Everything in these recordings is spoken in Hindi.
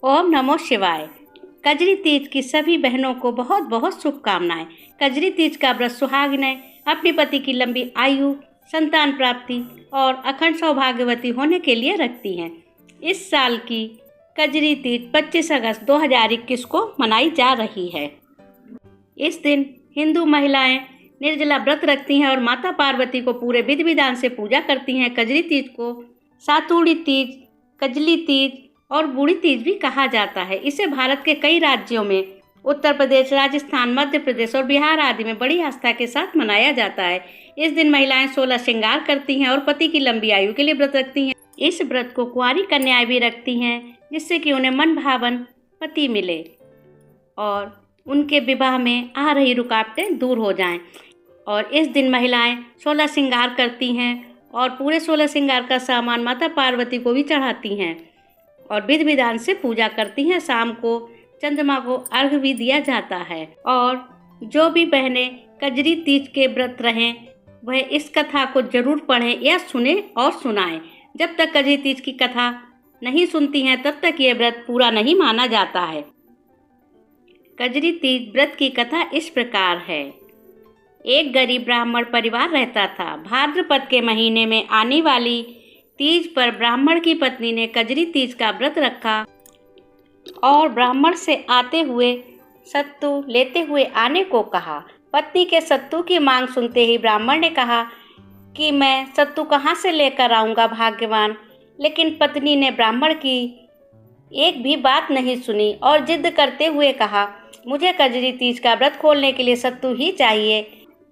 ओम नमो शिवाय। कजरी तीज की सभी बहनों को बहुत बहुत शुभकामनाएं। कजरी तीज का व्रत सुहागिनें अपने पति की लंबी आयु, संतान प्राप्ति और अखंड सौभाग्यवती होने के लिए रखती हैं। इस साल की कजरी तीज 25 अगस्त 2021 को मनाई जा रही है। इस दिन हिंदू महिलाएं निर्जला व्रत रखती हैं और माता पार्वती को पूरे विधि विधान से पूजा करती हैं। कजरी तीज को सातुड़ी तीज, कजली तीज और बूढ़ी तीज भी कहा जाता है। इसे भारत के कई राज्यों में उत्तर प्रदेश, राजस्थान, मध्य प्रदेश और बिहार आदि में बड़ी आस्था के साथ मनाया जाता है। इस दिन महिलाएं 16 श्रृंगार करती हैं और पति की लंबी आयु के लिए व्रत रखती हैं। इस व्रत को कुंवारी कन्याएं भी रखती हैं, जिससे कि उन्हें मन भावन पति मिले और उनके विवाह में आ रही रुकावटें दूर हो जाएं। और इस दिन महिलाएं 16 श्रृंगार करती हैं और पूरे 16 श्रृंगार का सामान माता पार्वती को भी चढ़ाती हैं और विधि विधान से पूजा करती हैं। शाम को चंद्रमा को अर्घ्य भी दिया जाता है। और जो भी बहनें कजरी तीज के व्रत रहें वह इस कथा को जरूर पढ़ें या सुने और सुनाएं। जब तक कजरी तीज की कथा नहीं सुनती हैं तब तक ये व्रत पूरा नहीं माना जाता है। कजरी तीज व्रत की कथा इस प्रकार है। एक गरीब ब्राह्मण परिवार रहता था। भाद्रपद के महीने में आने वाली तीज पर ब्राह्मण की पत्नी ने कजरी तीज का व्रत रखा और ब्राह्मण से आते हुए सत्तू लेते हुए आने को कहा। पत्नी के सत्तू की मांग सुनते ही ब्राह्मण ने कहा कि मैं सत्तू कहाँ से लेकर आऊँगा भाग्यवान। लेकिन पत्नी ने ब्राह्मण की एक भी बात नहीं सुनी और जिद करते हुए कहा, मुझे कजरी तीज का व्रत खोलने के लिए सत्तू ही चाहिए।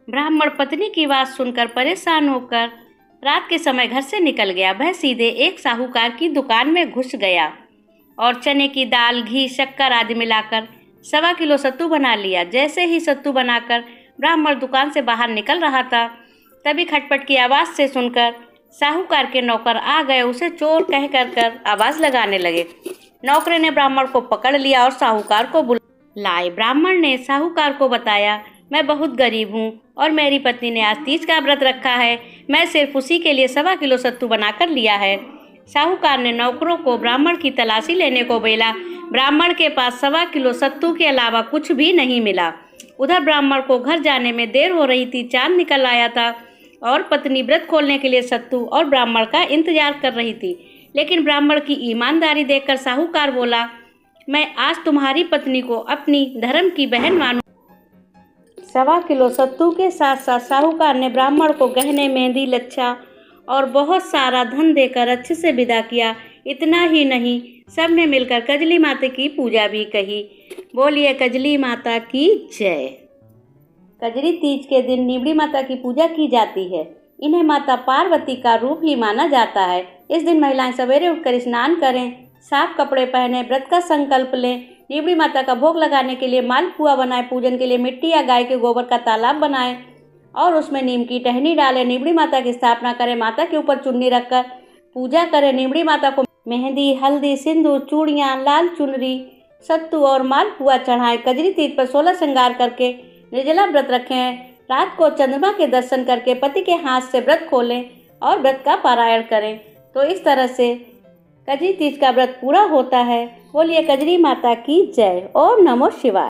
ब्राह्मण पत्नी की बात सुनकर परेशान होकर रात के समय घर से निकल गया। वह सीधे एक साहूकार की दुकान में घुस गया और चने की दाल, घी, शक्कर आदि मिलाकर 1.25 किलो सत्तू बना लिया। जैसे ही सत्तू बनाकर ब्राह्मण दुकान से बाहर निकल रहा था, तभी खटपट की आवाज़ से सुनकर साहूकार के नौकर आ गए। उसे चोर कह कर आवाज़ लगाने लगे। नौकर ने ब्राह्मण को पकड़ लिया और साहूकार को बुलाए। ब्राह्मण ने साहूकार को बताया, मैं बहुत गरीब हूँ और मेरी पत्नी ने आज तीज का व्रत रखा है। मैं सिर्फ उसी के लिए 1.25 किलो सत्तू बनाकर लिया है। साहूकार ने नौकरों को ब्राह्मण की तलाशी लेने को बोला। ब्राह्मण के पास 1.25 किलो सत्तू के अलावा कुछ भी नहीं मिला। उधर ब्राह्मण को घर जाने में देर हो रही थी। चांद निकल आया था और पत्नी व्रत खोलने के लिए सत्तू और ब्राह्मण का इंतजार कर रही थी। लेकिन ब्राह्मण की ईमानदारी देखकर साहूकार बोला, मैं आज तुम्हारी पत्नी को अपनी धर्म की बहन मानूं। 1.25 किलो सत्तू के साथ साथ साहूकार ने ब्राह्मण को गहने, मेहंदी, लच्छा और बहुत सारा धन देकर अच्छे से विदा किया। इतना ही नहीं, सब ने मिलकर कजली माता की पूजा भी कही। बोलिए कजली माता की जय। कजरी तीज के दिन नीवड़ी माता की पूजा की जाती है। इन्हें माता पार्वती का रूप ही माना जाता है। इस दिन महिलाएं सवेरे उठकर स्नान करें, साफ कपड़े पहने, व्रत का संकल्प लें, नीवड़ी माता का भोग लगाने के लिए मालपुआ बनाएं, पूजन के लिए मिट्टी या गाय के गोबर का तालाब बनाएं और उसमें नीम की टहनी डालें। नीवड़ी माता की स्थापना करें, माता के ऊपर चुन्नी रखकर पूजा करें। नीवड़ी माता को मेहंदी, हल्दी, सिंदूर, चूड़ियाँ, लाल चुनरी, सत्तू और मालपुआ चढ़ाएं। कजरी तीज पर 16 श्रृंगार करके निर्जला व्रत रखें। रात को चंद्रमा के दर्शन करके पति के हाथ से व्रत खोलें और व्रत का पारायण करें। तो इस तरह से कजरी तीज का व्रत पूरा होता है। बोलिए कजरी माता की जय। ओम नमो शिवाय।